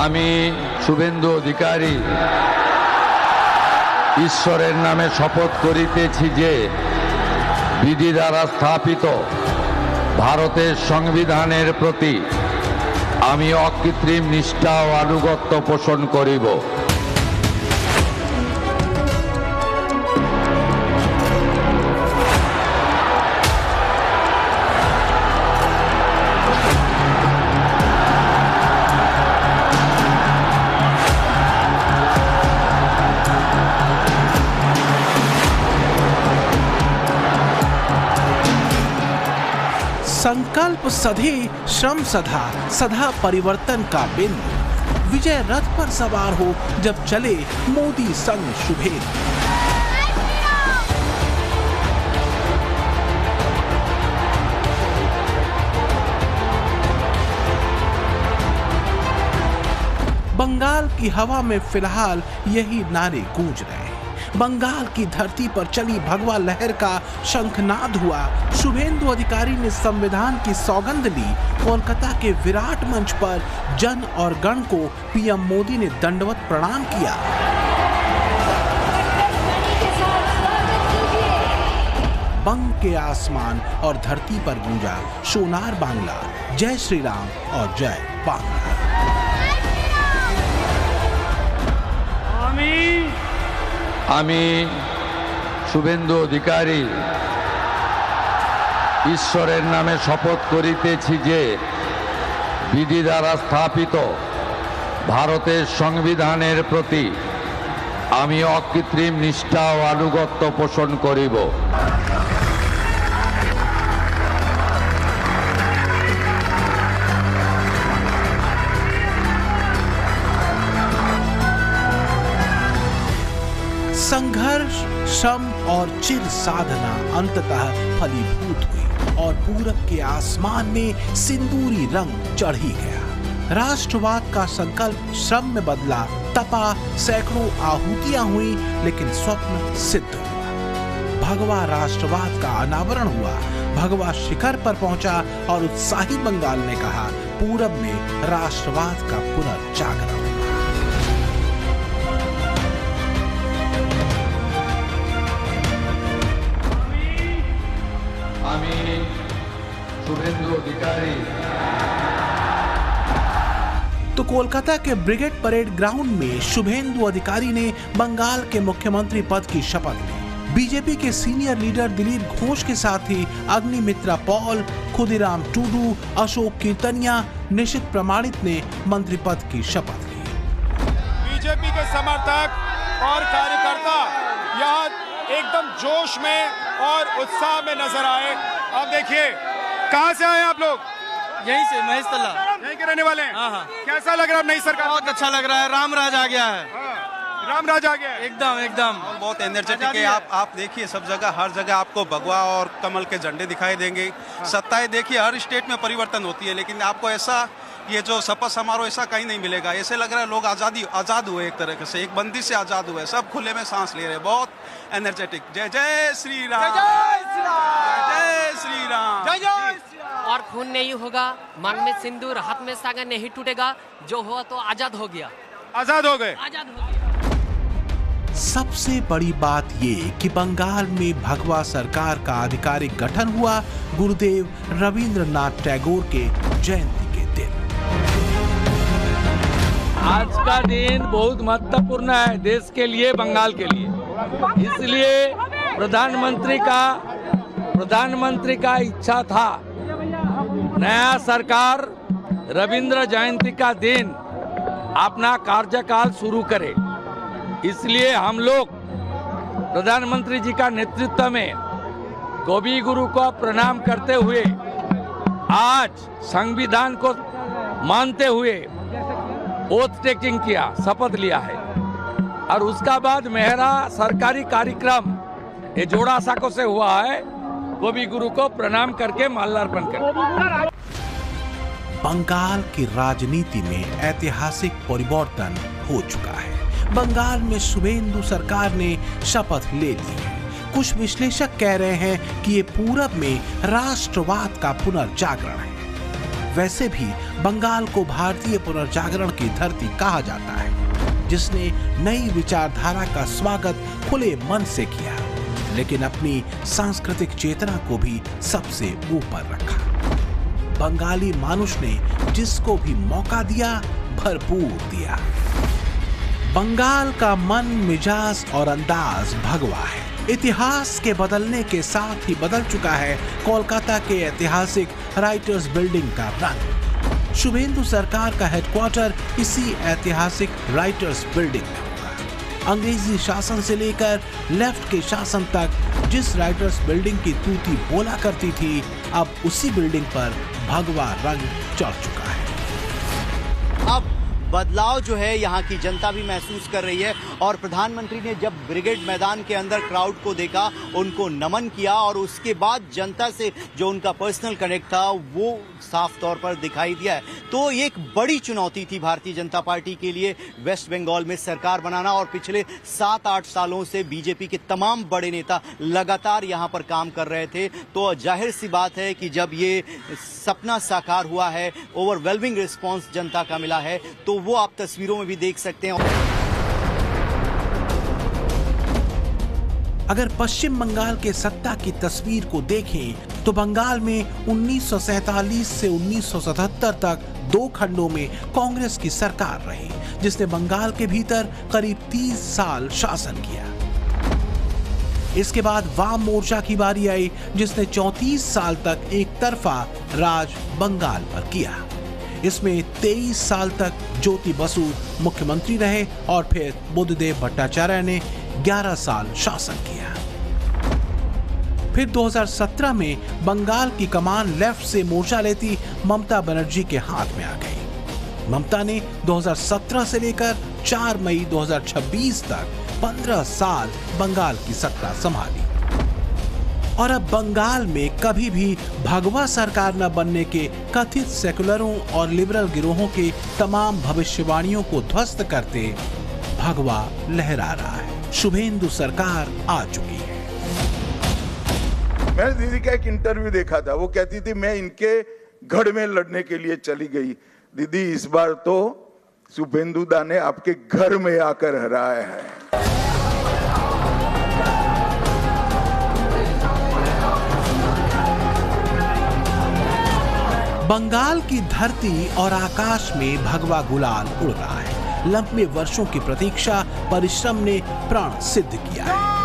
আমি শুভেন্দু অধিকারী ঈশ্বরের নামে শপথ করিতেছি যে বিধি দ্বারা স্থাপিত ভারতের সংবিধানের প্রতি আমি অকৃত্রিম নিষ্ঠা ও আনুগত্য পোষণ করিব। संकल्प सधे श्रम सधा, सधा परिवर्तन का बिंदु। विजय रथ पर सवार हो जब चले मोदी संग शुभेंदु। बंगाल की हवा में फिलहाल यही नारे गूंज रहे हैं। बंगाल की धरती पर चली भगवा लहर का शंखनाद हुआ। शुभेंदु अधिकारी ने संविधान की सौगंध ली। कोलकाता के विराट मंच पर जन और गण को पीएम मोदी ने दंडवत प्रणाम किया। बंग के आसमान और धरती पर गूंजा सोनार बांग्ला, जय श्री राम और जय बांग्ला। আমি শুভেন্দু অধিকারী ঈশ্বরের নামে শপথ করিতেছি যে বিধি দ্বারা স্থাপিত ভারতের সংবিধানের প্রতি আমি অকৃত্রিম নিষ্ঠা ও আনুগত্য পোষণ করিব। संघर्ष, श्रम और चिर साधना अंततः फलीभूत हुई और पूरब के आसमान में सिंदूरी रंग चढ़ ही गया। राष्ट्रवाद का संकल्प श्रम में बदला, तपा, सैकड़ों आहूतियां हुई, लेकिन स्वप्न सिद्ध हुआ। भगवा राष्ट्रवाद का अनावरण हुआ। भगवा शिखर पर पहुंचा और उत्साही बंगाल ने कहा, पूरब में राष्ट्रवाद का पुनर्जागरण। तो कोलकाता के ब्रिगेड परेड ग्राउंड में शुभेंदु अधिकारी ने बंगाल के मुख्यमंत्री पद की शपथ ली। बीजेपी के सीनियर लीडर दिलीप घोष के साथ ही अग्निमित्रा पॉल, खुदीराम टूडू, अशोक कीर्तनिया, निशित प्रमाणित ने मंत्री पद की शपथ ली। बीजेपी के समर्थक और कार्यकर्ता यहाँ एकदम जोश में और उत्साह में नजर आए। अब देखिए, कहाँ से आए आप लोग? यहीं से, महेश तल्ला। यहीं के रहने वाले हैं? हाँ हाँ। कैसा लग रहा है नई सरकार? बहुत अच्छा लग रहा है, राम राज आ गया है। राम राज आ गया है। एकदम एकदम बहुत एनर्जेटिक है। आप देखिए, सब जगह, हर जगह आपको भगवा और कमल के झंडे दिखाई देंगे। सत्ताएं देखिए, हर स्टेट में परिवर्तन होती है, लेकिन आपको ऐसा ये जो शपथ समारोह ऐसा कहीं नहीं मिलेगा। ऐसे लग रहा है लोग आजाद हुए, एक तरह से, एक बंदी से आजाद हुए, सब खुले में सांस ले रहे हैं। बहुत एनर्जेटिक। जय जय श्री राम, जय श्री राम, जय जय। और खून नहीं होगा, मांग में सिंदूर, हाथ में सागर नहीं टूटेगा। जो हुआ तो आजाद हो गया। आजाद हो गए, आजाद हो गया। सबसे बड़ी बात ये कि बंगाल में भगवा सरकार का आधिकारिक गठन हुआ गुरुदेव रविंद्रनाथ टैगोर के जयंती के दिन। आज का दिन बहुत महत्वपूर्ण है देश के लिए, बंगाल के लिए। इसलिए प्रधानमंत्री का इच्छा था नया सरकार रविंद्र जयंती का दिन अपना कार्यकाल शुरू करे। इसलिए हम लोग प्रधानमंत्री जी का नेतृत्व में कवि गुरु को प्रणाम करते हुए आज संविधान को मानते हुए ओथ टेकिंग किया, शपथ लिया है। और उसका बाद मेरा सरकारी कार्यक्रम ये जोड़ा साको से हुआ है, कवि गुरु को प्रणाम करके माल्यार्पण कर। बंगाल की राजनीति में ऐतिहासिक परिवर्तन हो चुका है। बंगाल में शुभेंदु सरकार ने शपथ ले ली है। कुछ विश्लेषक कह रहे हैं कि ये पूरब में राष्ट्रवाद का पुनर्जागरण है। वैसे भी बंगाल को भारतीय पुनर्जागरण की धरती कहा जाता है, जिसने नई विचारधारा का स्वागत खुले मन से किया, लेकिन अपनी सांस्कृतिक चेतना को भी सबसे ऊपर रखा। बंगाली मानुष ने जिसको भी मौका दिया, भरपूर दिया। बंगाल का मन, मिजाज और अंदाज भगवा है। इतिहास के बदलने के साथ ही बदल चुका है कोलकाता के ऐतिहासिक राइटर्स बिल्डिंग का रंग। शुभेंदु सरकार का हेडक्वार्टर इसी ऐतिहासिक राइटर्स बिल्डिंग में होगा। अंग्रेजी शासन से लेकर लेफ्ट के शासन तक जिस राइटर्स बिल्डिंग की तूती बोला करती थी, अब उसी बिल्डिंग पर भगवा रंग चढ़ चुका है। अब बदलाव जो है यहाँ की जनता भी महसूस कर रही है और प्रधानमंत्री ने जब ब्रिगेड मैदान के अंदर क्राउड को देखा, उनको नमन किया और उसके बाद जनता से जो उनका पर्सनल कनेक्ट था वो साफ तौर पर दिखाई दिया है। तो ये एक बड़ी चुनौती थी भारतीय जनता पार्टी के लिए वेस्ट बंगाल में सरकार बनाना और पिछले 7-8 सालों से बीजेपी के तमाम बड़े नेता लगातार यहाँ पर काम कर रहे थे। तो जाहिर सी बात है कि जब ये सपना साकार हुआ है, ओवरवेलमिंग रिस्पॉन्स जनता का मिला है, तो वो आप तस्वीरों में भी देख सकते हैं। अगर पश्चिम बंगाल के सत्ता की तस्वीर को देखें तो बंगाल में 1947 से 1977 तक 2 खंडों में कांग्रेस की सरकार रही, जिसने बंगाल के भीतर करीब 30 साल शासन किया। इसके बाद वाम मोर्चा की बारी आई, जिसने 34 साल तक एक तरफा राज बंगाल पर किया। इसमें 23 साल तक ज्योति बसु मुख्यमंत्री रहे और फिर बुद्धदेव भट्टाचार्य ने 11 साल शासन किया। फिर 2017 में बंगाल की कमान लेफ्ट से मोर्चा लेती ममता बनर्जी के हाथ में आ गई। ममता ने 2017 से लेकर 4 मई 2026 तक 15 साल बंगाल की सत्ता संभाली और अब बंगाल में कभी भी भगवा सरकार न बनने के कथित सेकुलरों और लिबरल गिरोहों के तमाम भविष्यवाणियों को ध्वस्त करते भगवा लहरा रहा है। शुभेंदु सरकार आ चुकी है। मैंने दीदी का एक इंटरव्यू देखा था, वो कहती थी मैं इनके गढ़ में लड़ने के लिए चली गई। दीदी इस बार तो शुभेंदु दा ने आपके घर में आकर हराया है। बंगाल की धरती और आकाश में भगवा गुलाल उड़ रहा है। लंबे वर्षों की प्रतीक्षा, परिश्रम ने प्राण सिद्ध किया है।